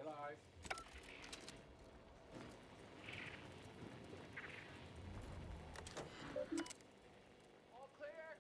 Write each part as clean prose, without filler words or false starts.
alive. All clear.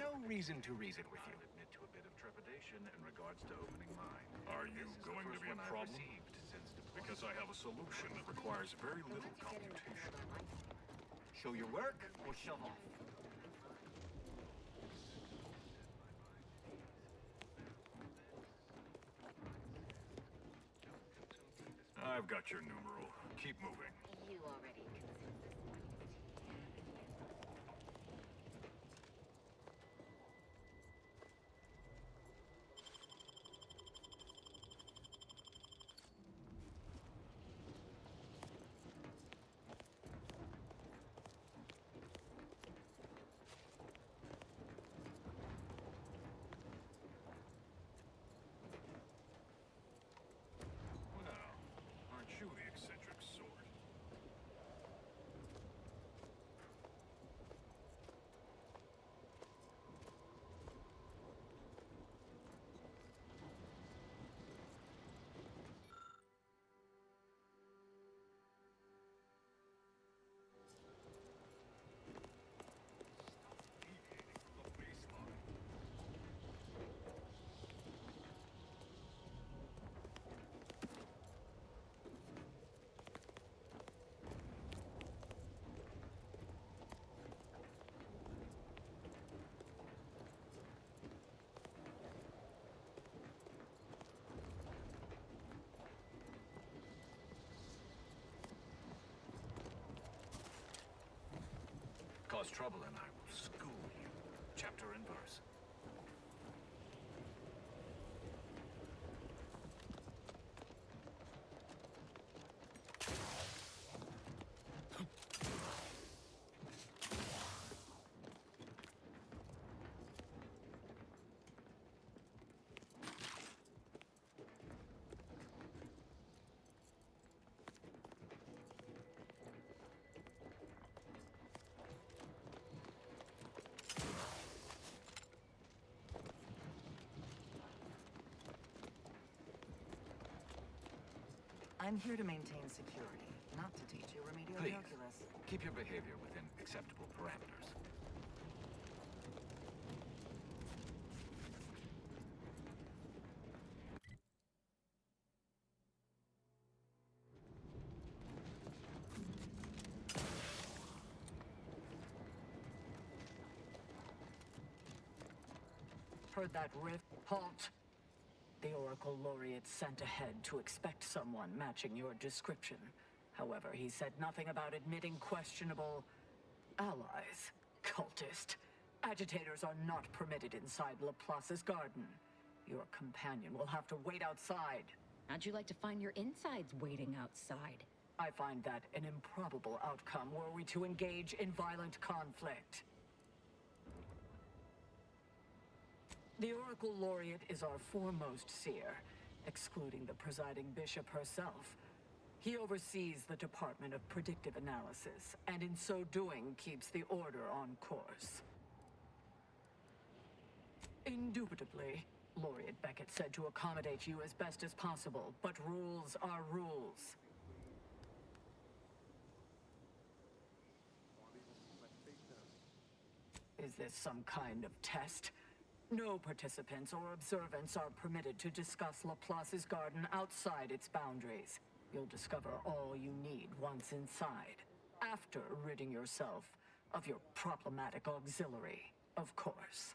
no reason to reason with you. I'll admit to a bit of trepidation in regards to opening mine. Are you going to be a problem? Because I have a solution that requires very little computation. Show your work or shove off. I've got your numeral. Keep moving. You already consumed this. Well, aren't you the eccentric sort? Deviating from the baseline. Cause trouble and I will school you. Chapter and verse. I'm here to maintain security, not to teach you remedial Please, calculus. keep your behavior within acceptable parameters. Heard that riff? Halt! The Oracle Laureate sent ahead to expect someone matching your description. However, he said nothing about admitting questionable allies. Cultist. Agitators are not permitted inside Laplace's garden. Your companion will have to wait outside. How'd you like to find your insides waiting outside? I find that an improbable outcome were we to engage in violent conflict. The Oracle Laureate is our foremost seer, excluding the presiding bishop herself. He oversees the Department of Predictive Analysis, and in so doing keeps the Order on course. Indubitably, Laureate Beckett said to accommodate you as best as possible, but rules are rules. Is this some kind of test? No participants or observants are permitted to discuss Laplace's garden outside its boundaries. You'll discover all you need once inside, after ridding yourself of your problematic auxiliary, of course.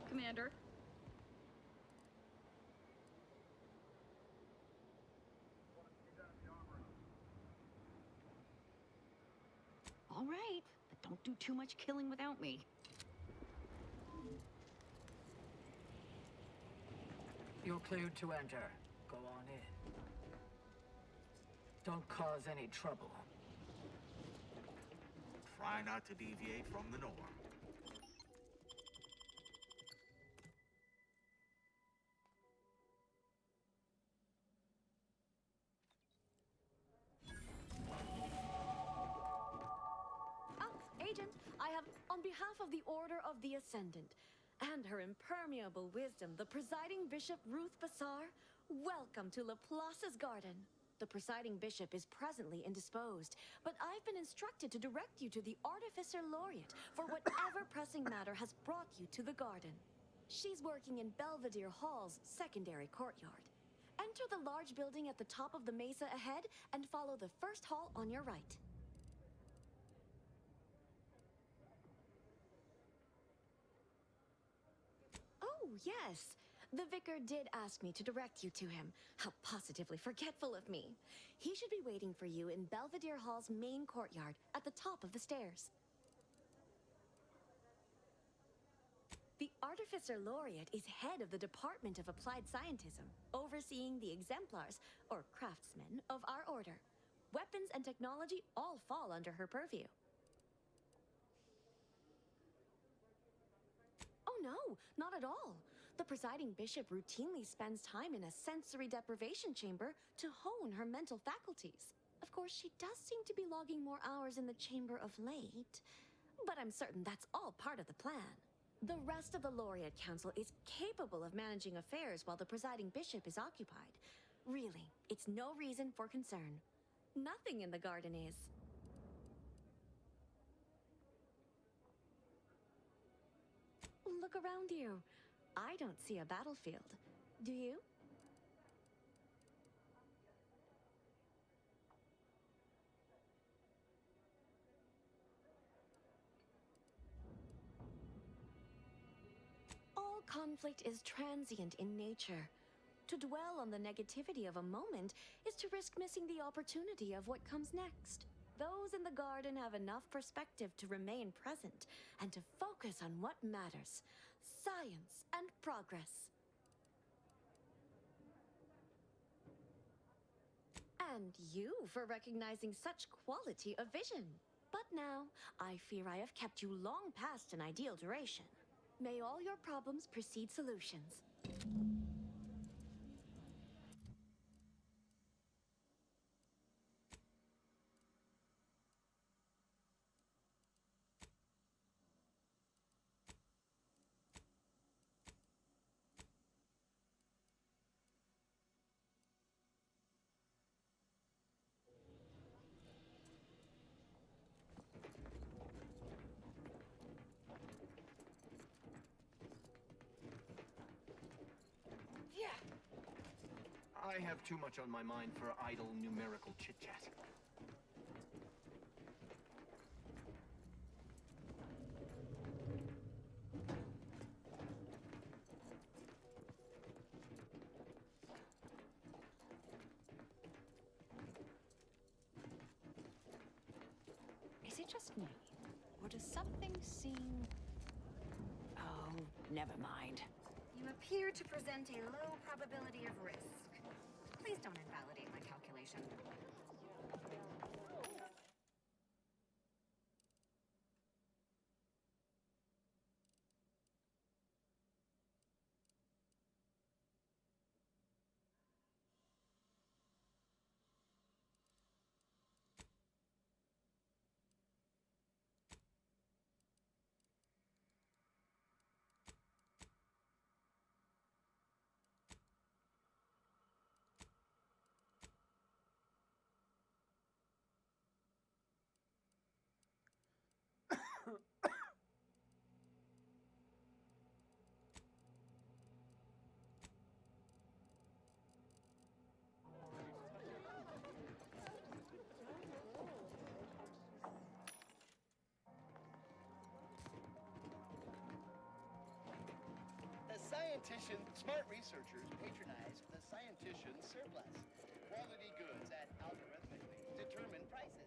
Commander. All right, but don't do too much killing without me. You're cleared to enter. Go on in. Don't cause any trouble. Try not to deviate from the norm. On behalf of the Order of the Ascendant, and her impermeable wisdom, the presiding bishop Ruth Bassar, welcome to Laplace's garden. The presiding bishop is presently indisposed, but I've been instructed to direct you to the Artificer Laureate for whatever pressing matter has brought you to the garden. She's working in Belvedere Hall's secondary courtyard. Enter the large building at the top of the mesa ahead and follow the first hall on your right. Oh, yes. The vicar did ask me to direct you to him. How positively forgetful of me. He should be waiting for you in Belvedere Hall's main courtyard at the top of the stairs. The Artificer Laureate is head of the Department of Applied Scientism, overseeing the exemplars, or craftsmen, of our order. Weapons and technology all fall under her purview. Oh no, not at all. The presiding bishop routinely spends time in a sensory deprivation chamber to hone her mental faculties. Of course, she does seem to be logging more hours in the chamber of late, but I'm certain that's all part of the plan. The rest of the Laureate Council is capable of managing affairs while the presiding bishop is occupied. Really, it's no reason for concern. Nothing in the garden is. Look around you. I don't see a battlefield. Do you? All conflict is transient in nature. To dwell on the negativity of a moment is to risk missing the opportunity of what comes next. Those in the garden have enough perspective to remain present and to focus on what matters: science and progress. And you for recognizing such quality of vision. But now, I fear I have kept you long past an ideal duration. May all your problems precede solutions. I have too much on my mind for idle numerical chit-chat. Is it just me? Or does something seem... Oh, never mind. You appear to present a low probability of risk. Please don't invalidate my calculation. Smart researchers patronize the scientician surplus. Quality goods at algorithmically determined prices.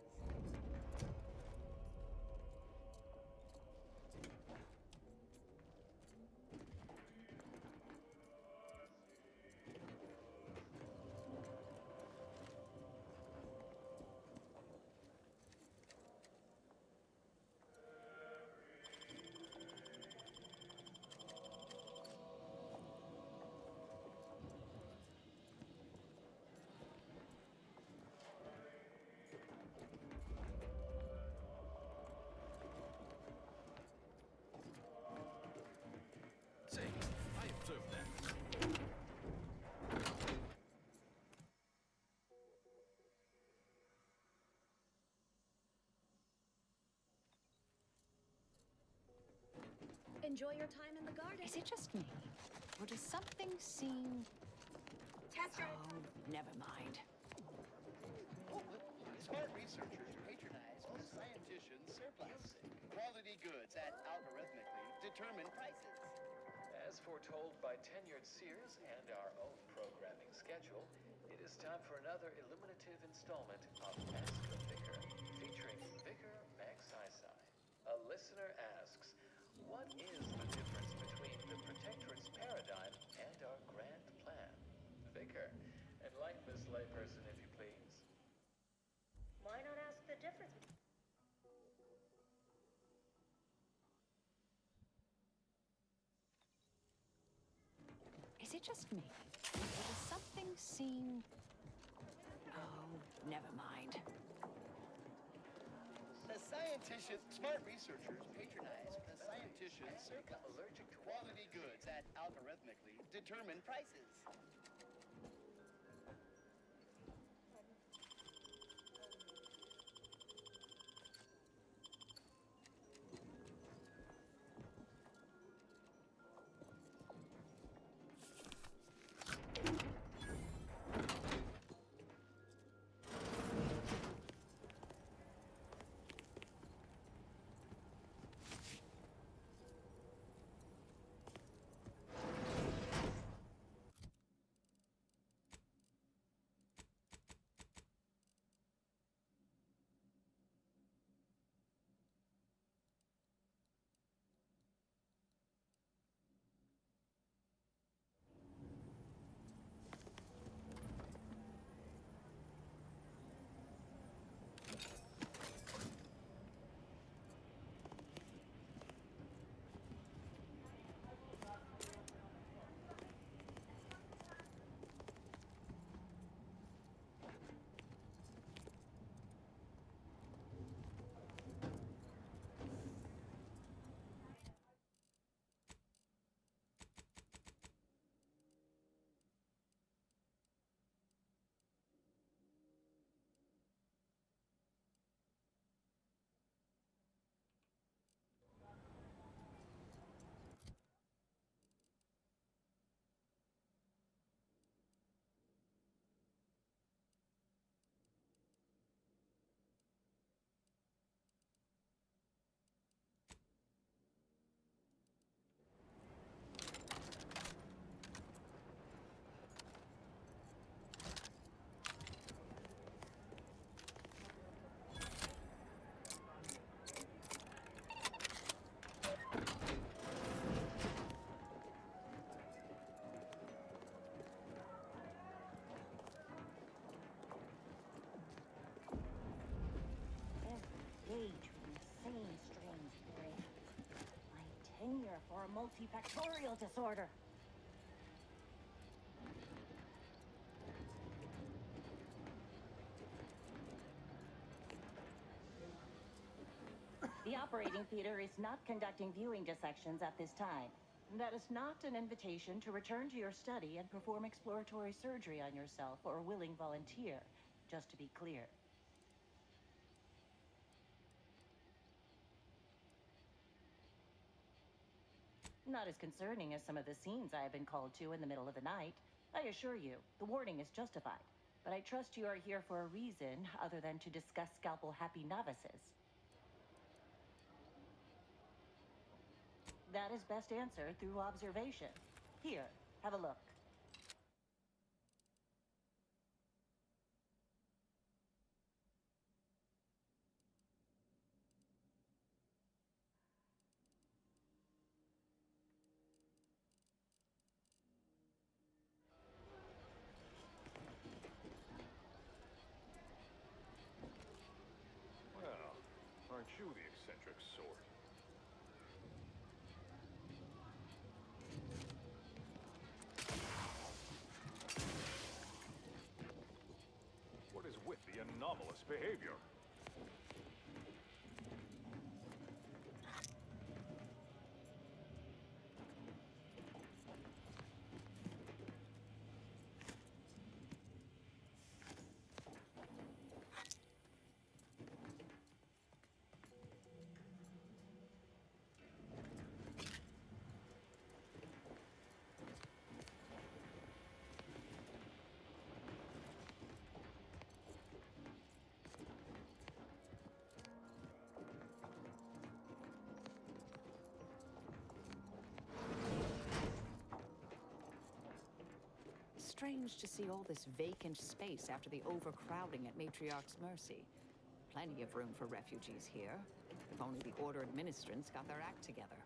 Enjoy your time in the garden. Is it just me? Or does something seem... Test your... Oh, never mind. Smart researchers patronize the scientician's surplus. Quality goods at algorithmically determined prices. As foretold by tenured seers and our own programming schedule, it is time for another illuminative installment of Ask the Vicar, featuring Vicar Magsaysai. A listener asks, what is the difference between the Protectorate's paradigm and our grand plan? Vicar, enlighten this layperson if you please. Why not ask the difference? Is it just me? Or does something seem... Oh, never mind. The scientician, smart researchers patronize the scientician's surplus. Allergic to Quality goods at algorithmically determined prices. Age with insane strains break. My tenure for a multifactorial disorder. The operating theater is not conducting viewing dissections at this time. That is not an invitation to return to your study and perform exploratory surgery on yourself or a willing volunteer, just to be clear. Not as concerning as some of the scenes I have been called to in the middle of the night. I assure you, the warning is justified. But I trust you are here for a reason other than to discuss scalpel-happy novices. That is best answered through observation. Here, have a look. Well, aren't you the eccentric sort? What is with the anomalous behavior? Strange to see all this vacant space after the overcrowding at Matriarch's Mercy. Plenty of room for refugees here. If only the Order administrants got their act together.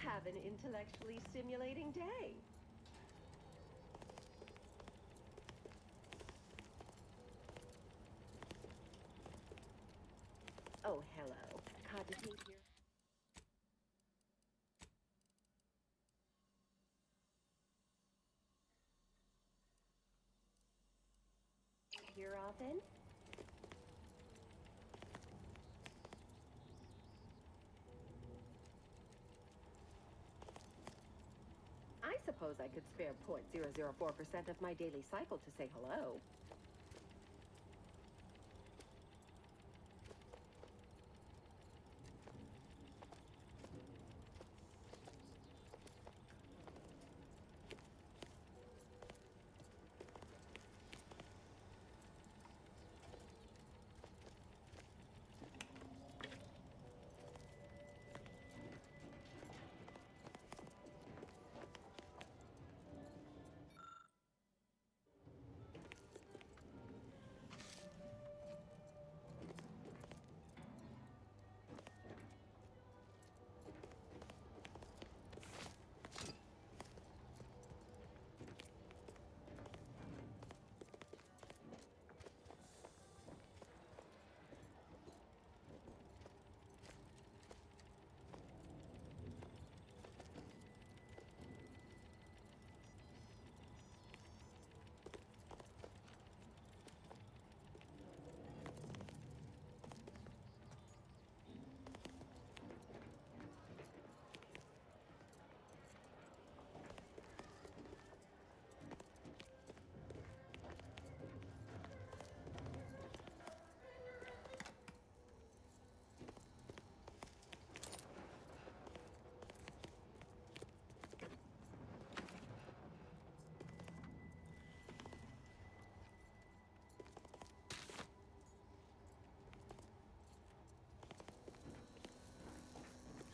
Have an intellectually stimulating day. Oh, hello. Cogitate here. Here often? I suppose I could spare 0.004% of my daily cycle to say hello.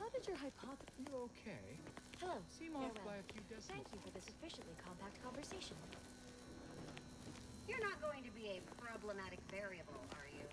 How did your hypothesis... You okay? Hello. Seem off Farewell. by a few decimals. Thank you for this efficiently compact conversation. You're not going to be a problematic variable, are you?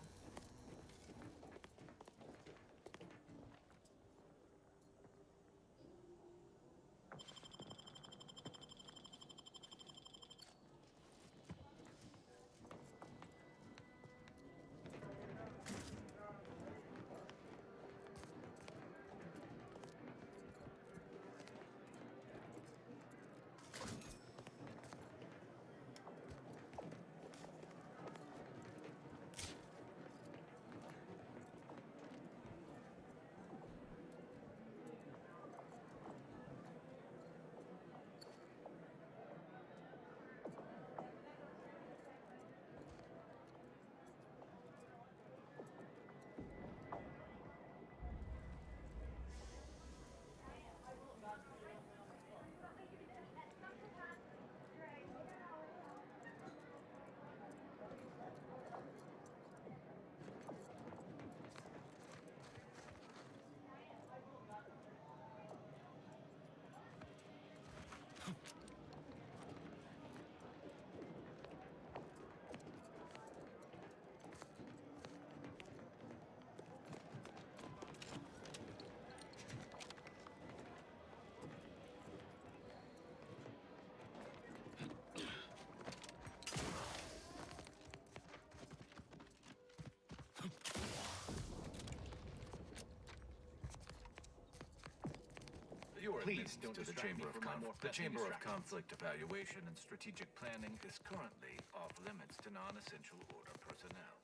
please don't to the distract me Chamber of from my more The pressing Chamber of distractions. Conflict Evaluation and Strategic Planning is currently off limits to non-essential order personnel.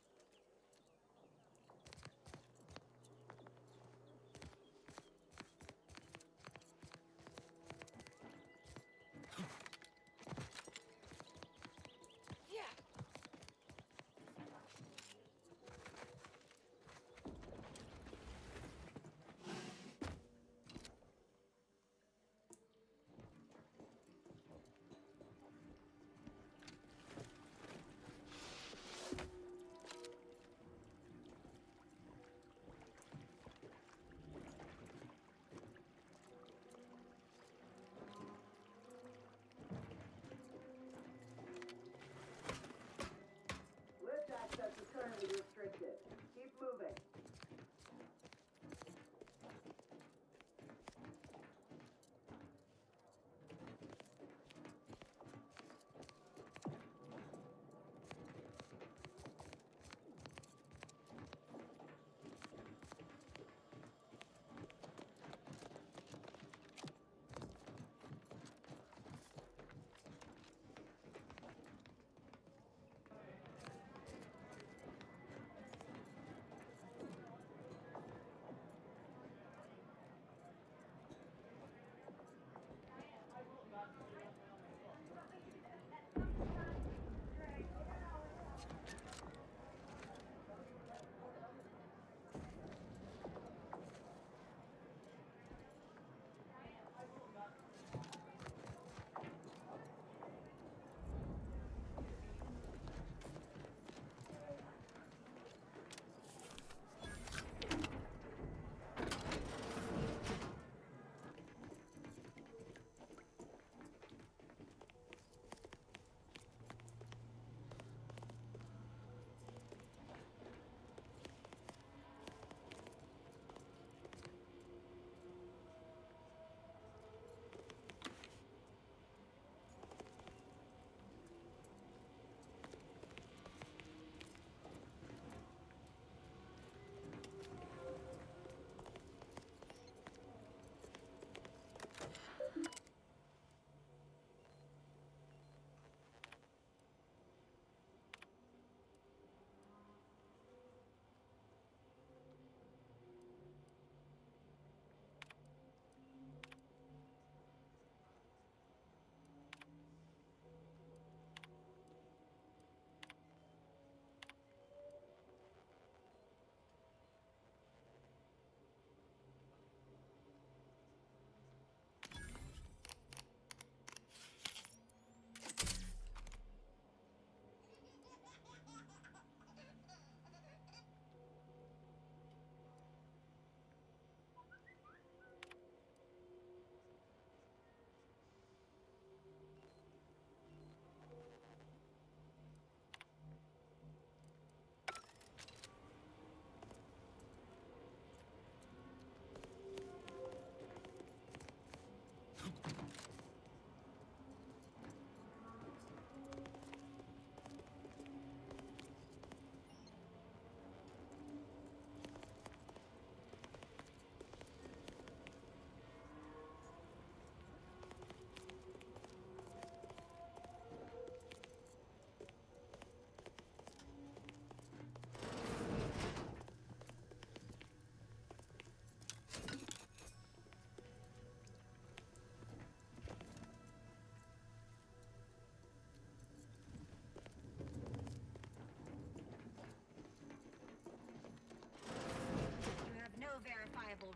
Lift access is currently restricted. Keep moving.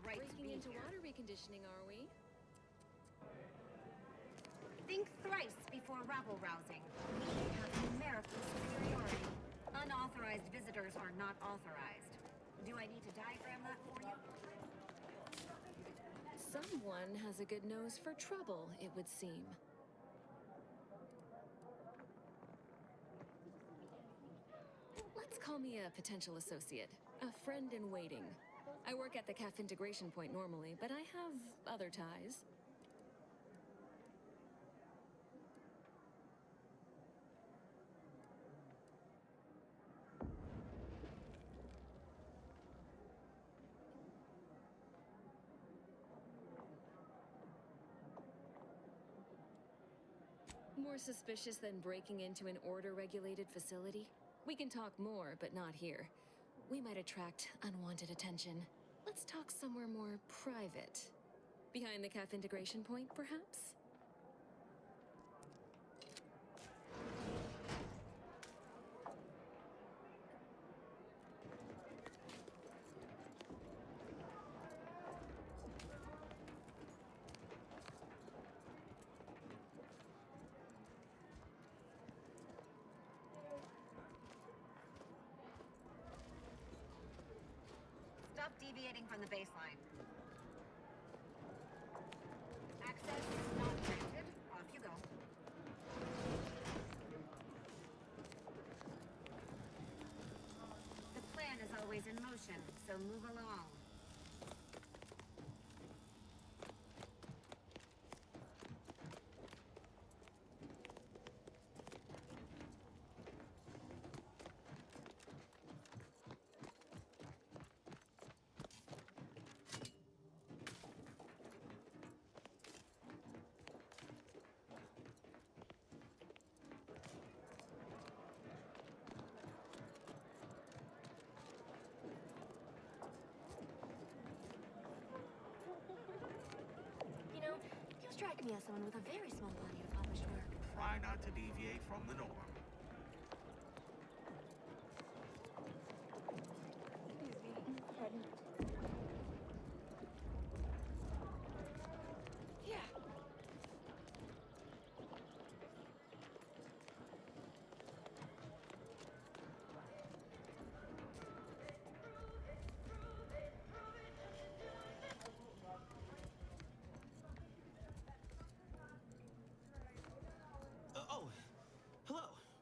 Breaking into water reconditioning, are we? Think thrice before rabble-rousing. We have numerical superiority. Unauthorized visitors are not authorized. Do I need to diagram that for you? Someone has a good nose for trouble, it would seem. Let's call me a potential associate, a friend in waiting. I work at the CAF integration point normally, but I have other ties. More suspicious than breaking into an order-regulated facility? We can talk more, but not here. We might attract unwanted attention. Let's talk somewhere more private. Behind the CAF integration point, perhaps? Stop deviating from the baseline. Access not granted. Off you go. The plan is always in motion, so move along. Strike me as someone with a very small body of published work. Try not to deviate from the norm. Yeah.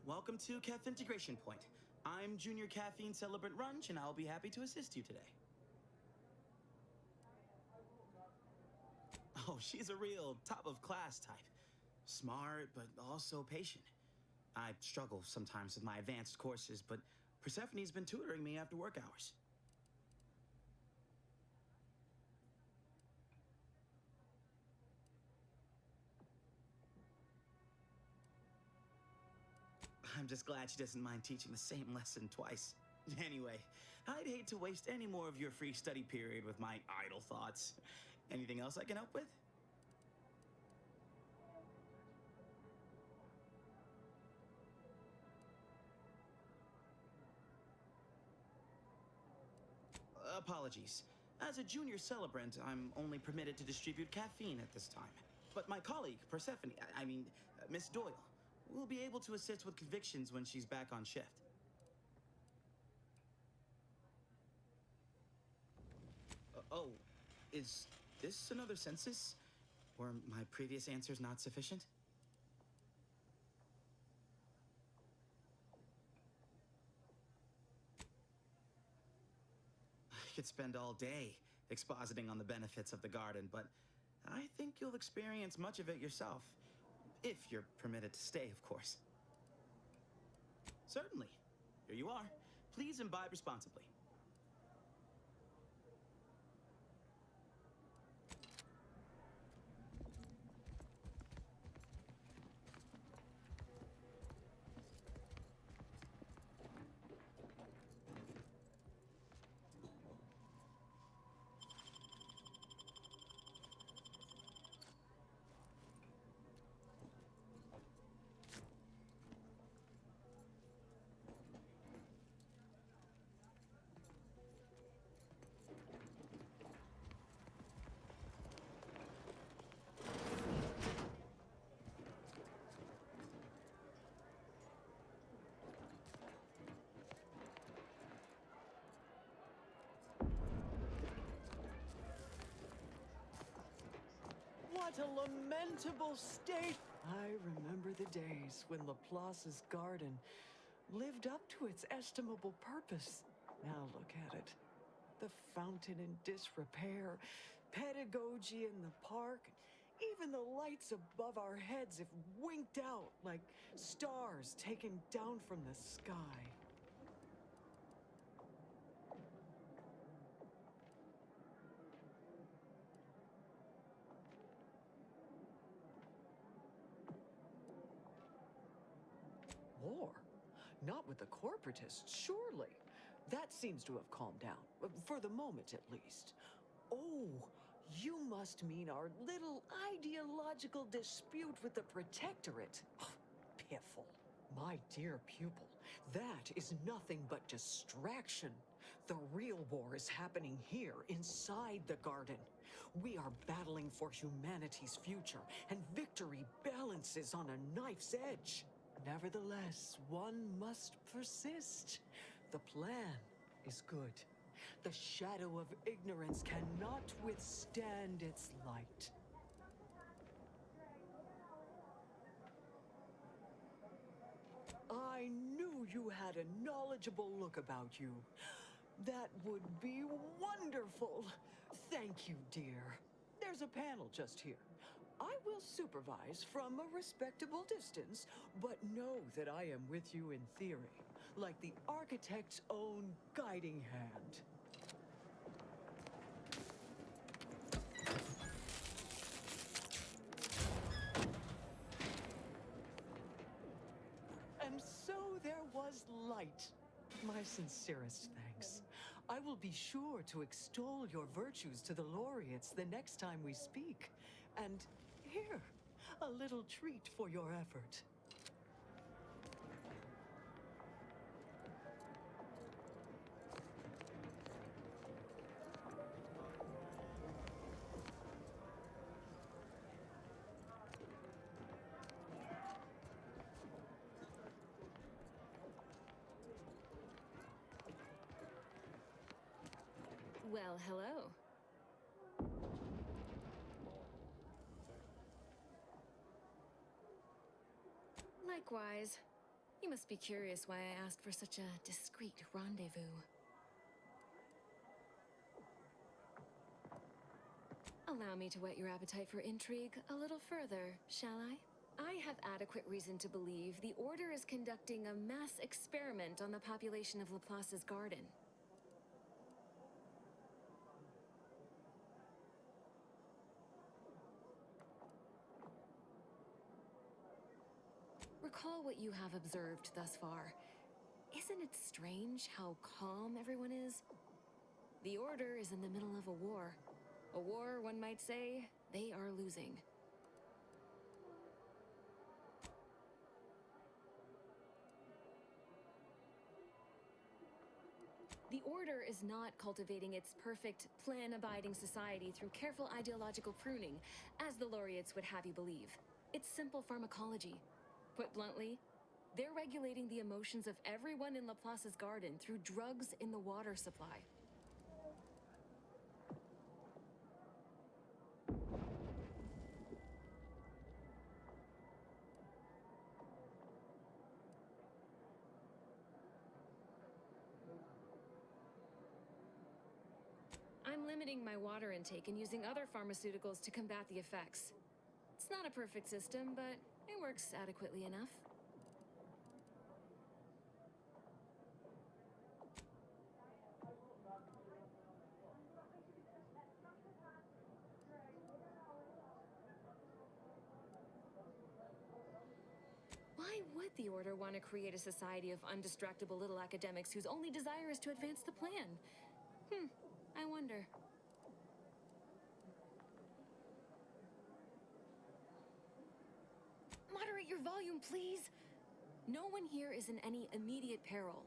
Welcome to CAF Integration Point. I'm Junior Caffeine Celebrant Runch, and I'll be happy to assist you today. Oh, she's a real top-of-class type. Smart, but also patient. I struggle sometimes with my advanced courses, but Persephone's been tutoring me after work hours. I'm just glad she doesn't mind teaching the same lesson twice. Anyway, I'd hate to waste any more of your free study period with my idle thoughts. Anything else I can help with? Apologies. As a junior celebrant, I'm only permitted to distribute caffeine at this time. But my colleague, Persephone, Miss Doyle, will be able to assist with convictions when she's back on shift. Oh, is this another census? Were my previous answers not sufficient? I could spend all day expositing on the benefits of the garden, but I think you'll experience much of it yourself. If you're permitted to stay, of course. Certainly. Here you are. Please imbibe responsibly. What a lamentable state! I remember the days when Laplace's garden lived up to its estimable purpose. Now look at it. The fountain in disrepair, pedagogy in the park, even the lights above our heads have winked out like stars taken down from the sky. Not with the corporatists, surely. That seems to have calmed down, for the moment at least. Oh, you must mean our little ideological dispute with the Protectorate. Piffle. My dear pupil, that is nothing but distraction. The real war is happening here, inside the garden. We are battling for humanity's future, and victory balances on a knife's edge. Nevertheless, one must persist. The plan is good. The shadow of ignorance cannot withstand its light. I knew you had a knowledgeable look about you. That would be wonderful. Thank you, dear. There's a panel just here. I will supervise from a respectable distance, but know that I am with you in theory, like the architect's own guiding hand. And so there was light. My sincerest thanks. I will be sure to extol your virtues to the laureates the next time we speak. And here, a little treat for your effort. Well, hello. Likewise. You must be curious why I asked for such a discreet rendezvous. Allow me to whet your appetite for intrigue a little further, shall I? I have adequate reason to believe the Order is conducting a mass experiment on the population of Laplace's garden. Recall what you have observed thus far. Isn't it strange how calm everyone is? The Order is in the middle of a war. A war, one might say, they are losing. The Order is not cultivating its perfect, plan-abiding society through careful ideological pruning, as the laureates would have you believe. It's simple pharmacology. Put bluntly, they're regulating the emotions of everyone in Laplace's garden through drugs in the water supply. I'm limiting my water intake and using other pharmaceuticals to combat the effects. It's not a perfect system, but it works adequately enough. Why would the Order want to create a society of undistractable little academics whose only desire is to advance the plan? I wonder. Moderate your volume, please. No one here is in any immediate peril.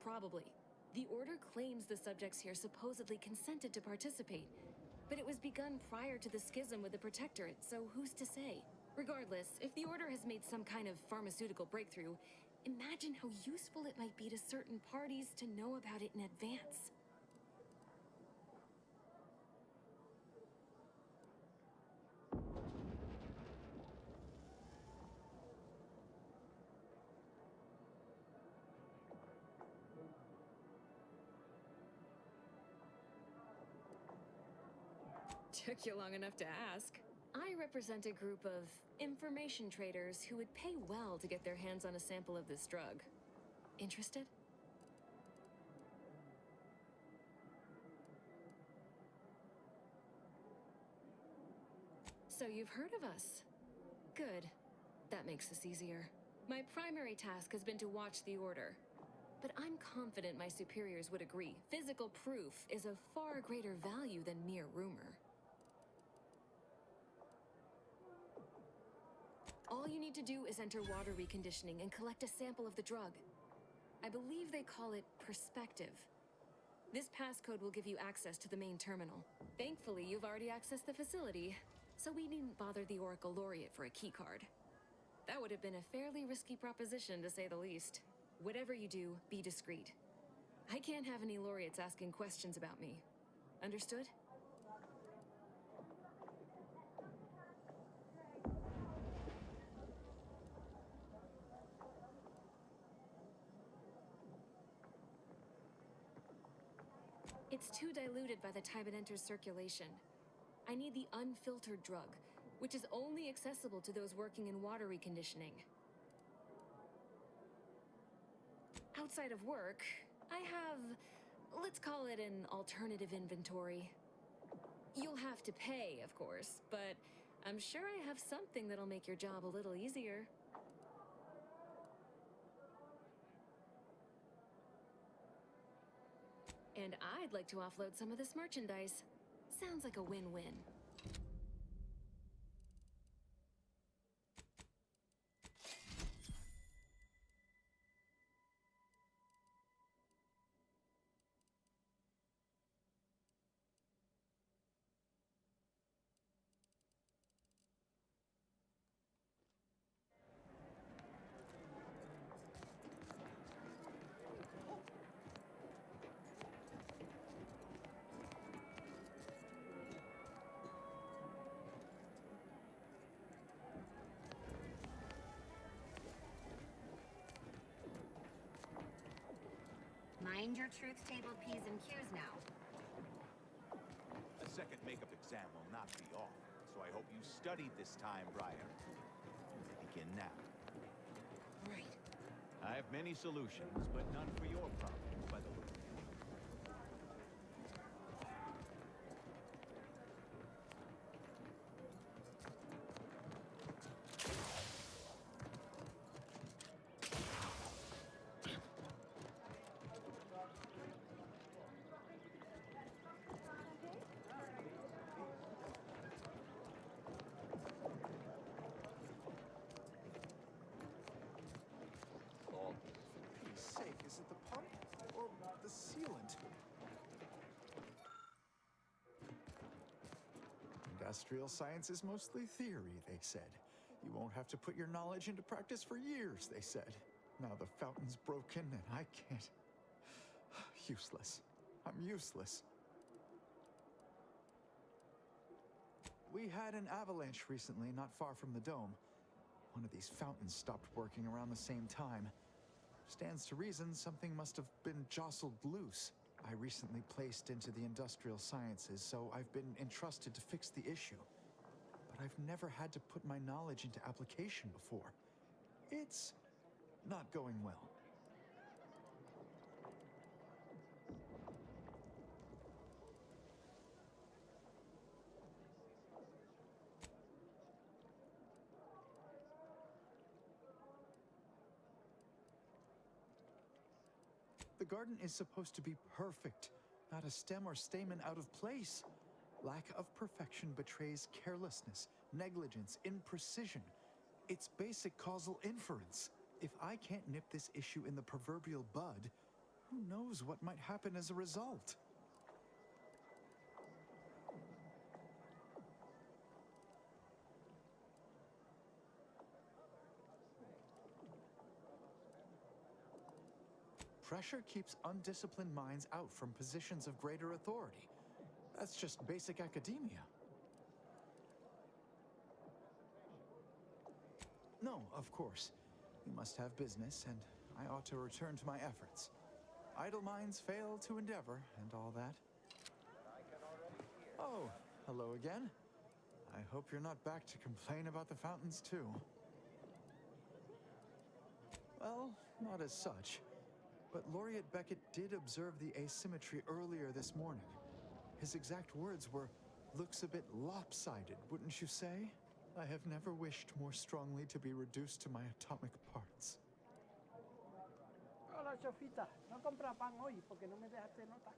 Probably. The Order claims the subjects here supposedly consented to participate, but it was begun prior to the schism with the Protectorate, so who's to say? Regardless, if the Order has made some kind of pharmaceutical breakthrough, imagine how useful it might be to certain parties to know about it in advance. Took you long enough to ask. I represent a group of information traders who would pay well to get their hands on a sample of this drug. Interested? So you've heard of us. Good. That makes this easier. My primary task has been to watch the order. But I'm confident my superiors would agree. Physical proof is of far greater value than mere rumor. All you need to do is enter water reconditioning and collect a sample of the drug. I believe they call it perspective. This passcode will give you access to the main terminal. Thankfully, you've already accessed the facility, so we needn't bother the Oracle Laureate for a keycard. That would have been a fairly risky proposition, to say the least. Whatever you do, be discreet. I can't have any laureates asking questions about me. Understood? It's too diluted by the time it enters circulation. I need the unfiltered drug, which is only accessible to those working in water reconditioning. Outside of work, I have, let's call it an alternative inventory. You'll have to pay, of course, but I'm sure I have something that'll make your job a little easier. And I'd like to offload some of this merchandise. Sounds like a win-win. Mind your truth table P's and Q's now. A second makeup exam will not be off, so I hope you studied this time, Briar. Begin now. Right. I have many solutions, but none for your problems, by the way. Is it the pump or the sealant? Industrial science is mostly theory, they said. You won't have to put your knowledge into practice for years, they said. Now the fountain's broken and I can't. Useless. I'm useless. We had an avalanche recently, not far from the dome. One of these fountains stopped working around the same time. Stands to reason something must have been jostled loose. I recently placed into the industrial sciences, so I've been entrusted to fix the issue. But I've never had to put my knowledge into application before. It's not going well. The garden is supposed to be perfect, not a stem or stamen out of place. Lack of perfection betrays carelessness, negligence, imprecision. It's basic causal inference. If I can't nip this issue in the proverbial bud, who knows what might happen as a result? Pressure keeps undisciplined minds out from positions of greater authority. That's just basic academia. No, of course. We must have business, and I ought to return to my efforts. Idle minds fail to endeavor, and all that. Oh, hello again. I hope you're not back to complain about the fountains, too. Well, not as such. But Laureate Beckett did observe the asymmetry earlier this morning. His exact words were, "Looks a bit lopsided, wouldn't you say?" I have never wished more strongly to be reduced to my atomic parts. Sofita, no compra pan hoy porque no me dejaste nota.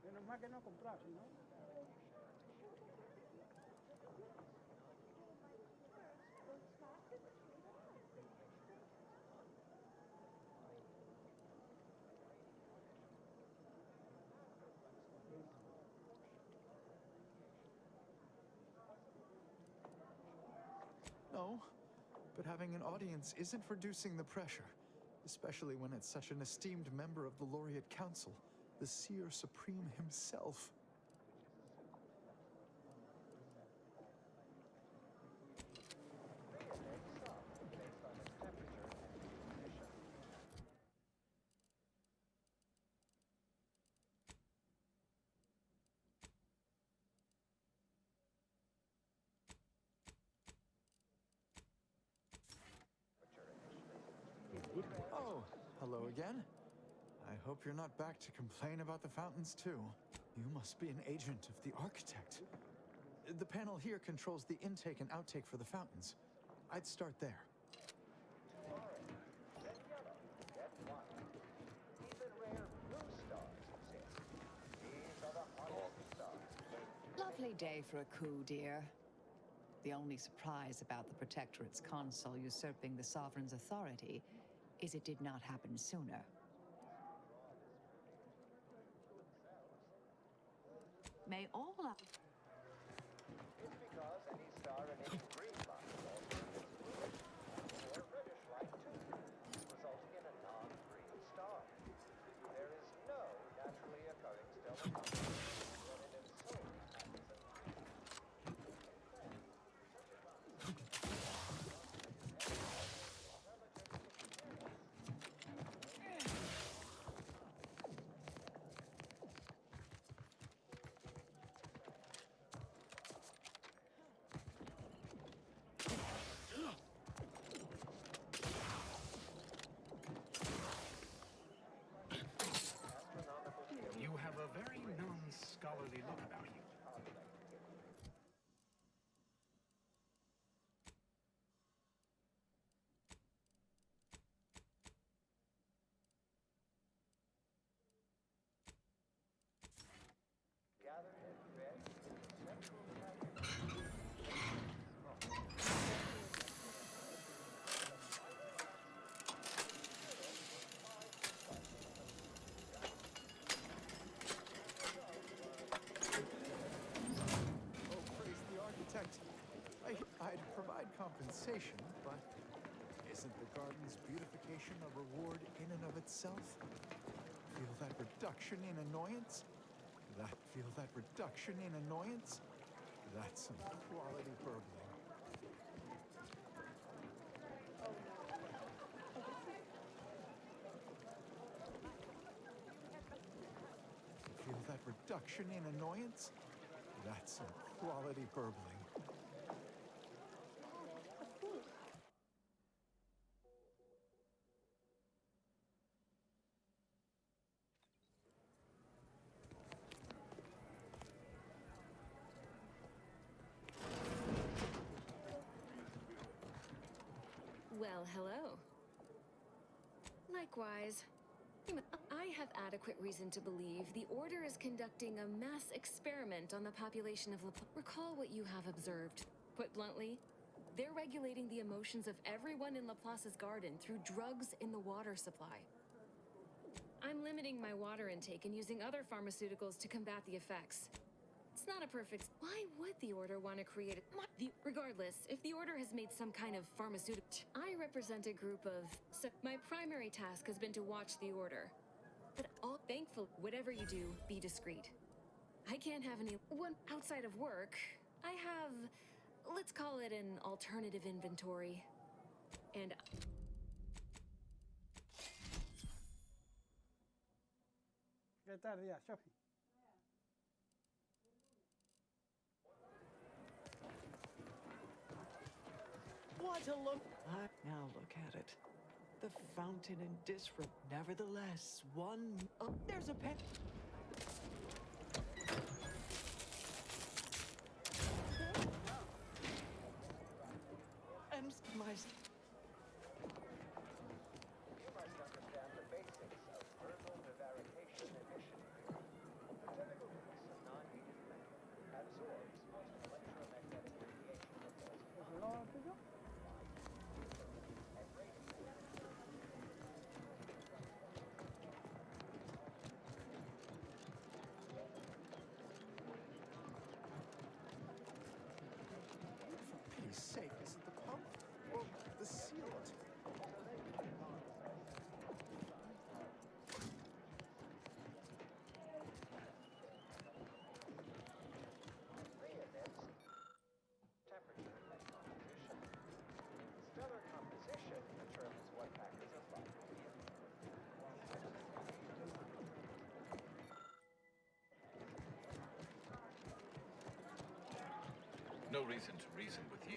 Menos mal que no he comprado, si no. No, but having an audience isn't reducing the pressure, especially when it's such an esteemed member of the Laureate Council, the Seer Supreme himself. Oh, hello again. I hope you're not back to complain about the fountains, too. You must be an agent of the architect. The panel here controls the intake and outtake for the fountains. I'd start there. Lovely day for a coup, dear. The only surprise about the Protectorate's consul usurping the Sovereign's authority is it did not happen sooner. May all up. It's because any star in any green line also emits blue light, or reddish light too, resulting in a non-green star. There is no naturally occurring stellar constellation when it is solely happens at You have a very non-scholarly look about you. gathered and fed conceptual Oh, praise the architect. I'd provide compensation, but isn't the garden's beautification a reward in and of itself? Feel that reduction in annoyance? Feel that reduction in annoyance? That's some quality burbling. Feel that reduction in annoyance? That's some quality burbling. Well, hello. Likewise. I have adequate reason to believe the Order is conducting a mass experiment on the population of Laplace. Recall what you have observed. Put bluntly, they're regulating the emotions of everyone in Laplace's garden through drugs in the water supply. I'm limiting my water intake and using other pharmaceuticals to combat the effects. It's not a perfect... Why would the Order want to create a... Regardless, if the Order has made some kind of pharmaceutical... I represent a group of... So my primary task has been to watch the Order. But all thankful, whatever you do, be discreet. I can't have one outside of work. I have... Let's call it an alternative inventory. And... ¿Qué tal día, Sophie? What a look! Now look at it. The fountain in disrepute. Nevertheless, one... Oh, there's a pen. And my... No reason to reason with you.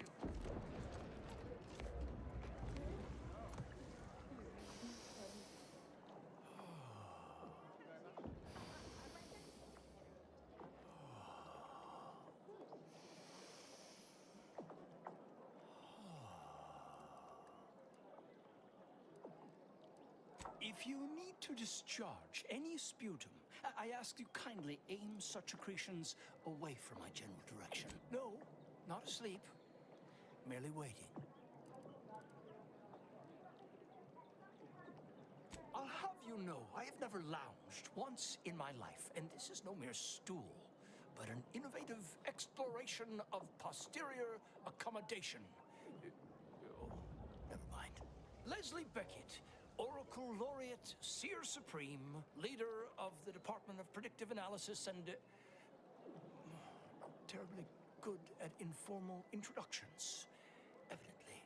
If you need to discharge any sputum, I ask you kindly aim such accretions away from my general direction. No, not asleep. Merely waiting. I'll have you know, I have never lounged once in my life, and this is no mere stool, but an innovative exploration of posterior accommodation. Oh, never mind. Leslie Beckett, Oracle Laureate, Seer Supreme, leader of the Department of Predictive Analysis, and not terribly good at informal introductions, evidently.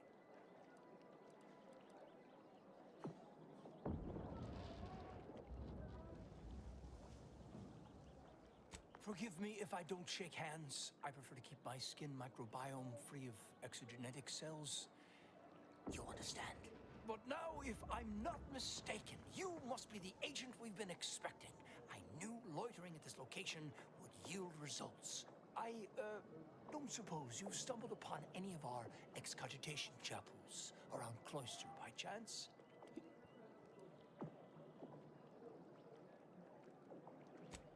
Forgive me if I don't shake hands. I prefer to keep my skin microbiome free of exogenetic cells. You understand? But now, if I'm not mistaken, you must be the agent we've been expecting. I knew loitering at this location would yield results. I don't suppose you've stumbled upon any of our excogitation chapels around Cloister by chance?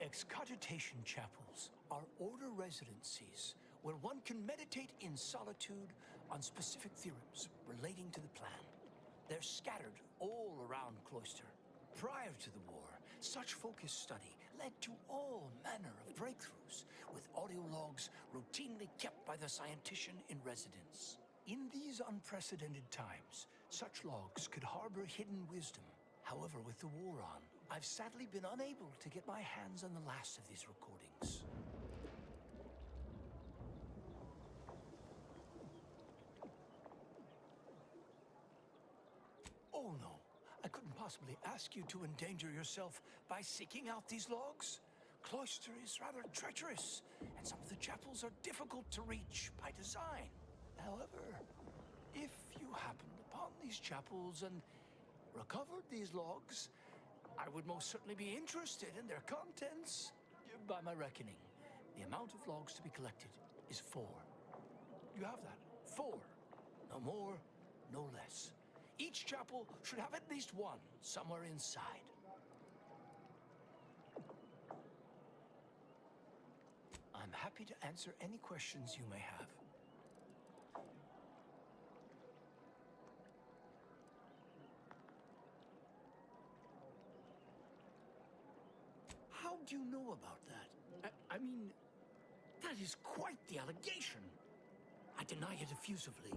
Excogitation chapels are order residencies where one can meditate in solitude on specific theorems relating to the plan. They're scattered all around Cloister. Prior to the war, such focused study led to all manner of breakthroughs, with audio logs routinely kept by the scientician in residence. In these unprecedented times, such logs could harbor hidden wisdom. However, with the war on, I've sadly been unable to get my hands on the last of these recordings. Oh no, I couldn't possibly ask you to endanger yourself by seeking out these logs. Cloister is rather treacherous, and some of the chapels are difficult to reach by design. However, if you happened upon these chapels and recovered these logs, I would most certainly be interested in their contents. By my reckoning, the amount of logs to be collected is 4. You have that? 4. No more, no less. Each chapel should have at least one somewhere inside. I'm happy to answer any questions you may have. How do you know about that? I mean, that is quite the allegation. I deny it effusively.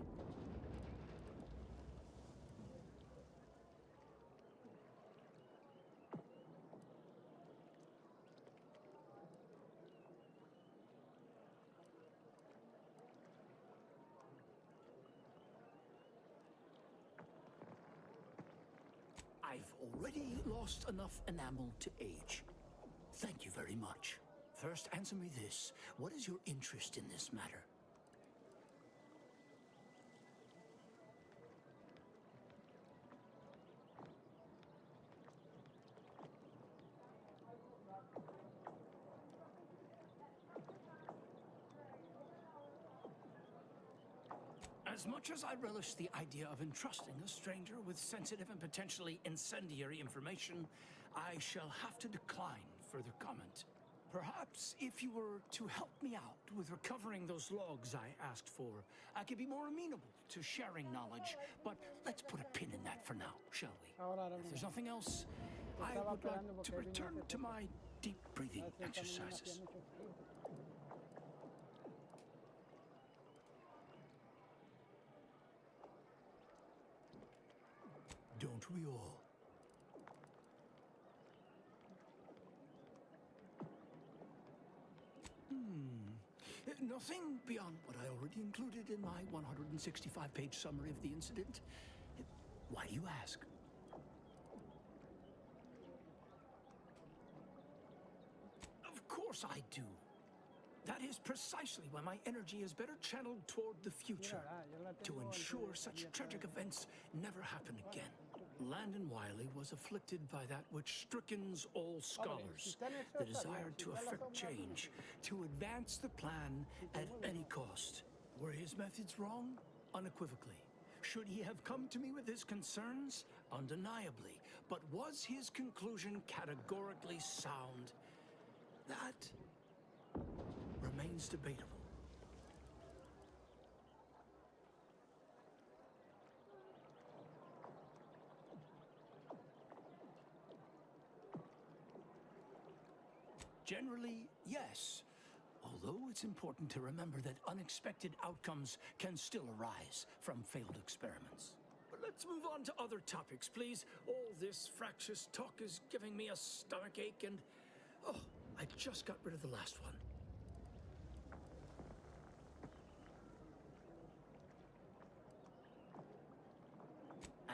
I've already lost enough enamel to age. Thank you very much. First, answer me this. What is your interest in this matter? As much as I relish the idea of entrusting a stranger with sensitive and potentially incendiary information, I shall have to decline further comment. Perhaps if you were to help me out with recovering those logs I asked for, I could be more amenable to sharing knowledge. But let's put a pin in that for now, shall we? If there's nothing else, I would like to return to my deep breathing exercises. Don't we all? Nothing beyond what I already included in my 165-page summary of the incident. Why do you ask? Of course I do. That is precisely why my energy is better channeled toward the future, to ensure such tragic events never happen again. Landon Wiley was afflicted by that which strickens all scholars, the desire to effect change, to advance the plan at any cost. Were his methods wrong? Unequivocally. Should he have come to me with his concerns? Undeniably. But was his conclusion categorically sound? That remains debatable. Generally, yes. Although it's important to remember that unexpected outcomes can still arise from failed experiments. But let's move on to other topics, please. All this fractious talk is giving me a stomachache and... oh, I just got rid of the last one.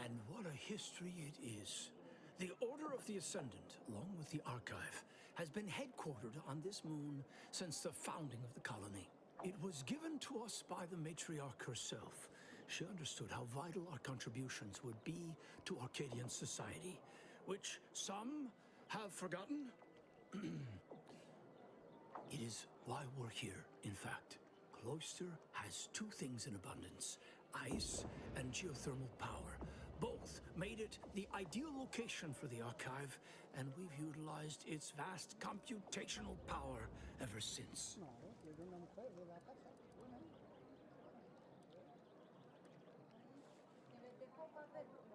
And what a history it is. The Order of the Ascendant, along with the Archive, has been headquartered on this moon since the founding of the colony. It was given to us by the matriarch herself. She understood how vital our contributions would be to Arcadian society, which some have forgotten. It is why we're here, in fact. Cloister has two things in abundance: ice and geothermal power. Both made it the ideal location for the Archive, and we've utilized its vast computational power ever since.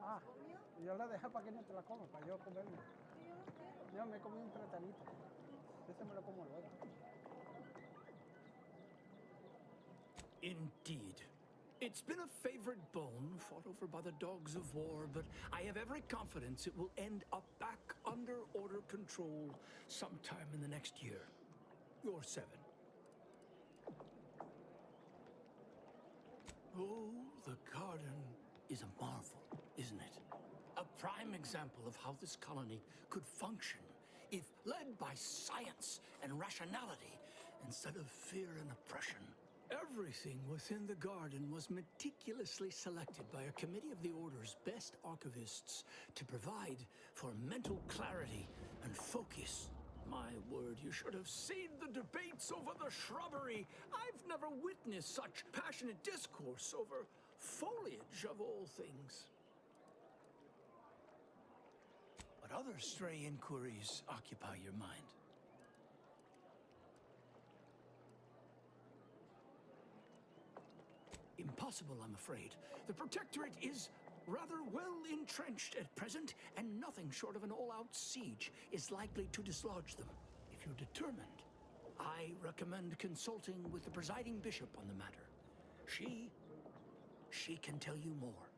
Ah, yo la dejé para que no te la comas, para yo comerme. Yo me comí un platanito. Ese me lo como luego. Indeed. It's been a favored bone fought over by the dogs of war, but I have every confidence it will end up back under Order control sometime in the next year. You're 7. Oh, the garden is a marvel, isn't it? A prime example of how this colony could function if led by science and rationality instead of fear and oppression. Everything within the garden was meticulously selected by a committee of the Order's best archivists to provide for mental clarity and focus. My word, you should have seen the debates over the shrubbery. I've never witnessed such passionate discourse over foliage of all things. What other stray inquiries occupy your mind? Impossible, I'm afraid. The Protectorate is rather well entrenched at present, and nothing short of an all-out siege is likely to dislodge them. If you're determined, I recommend consulting with the presiding bishop on the matter. She can tell you more.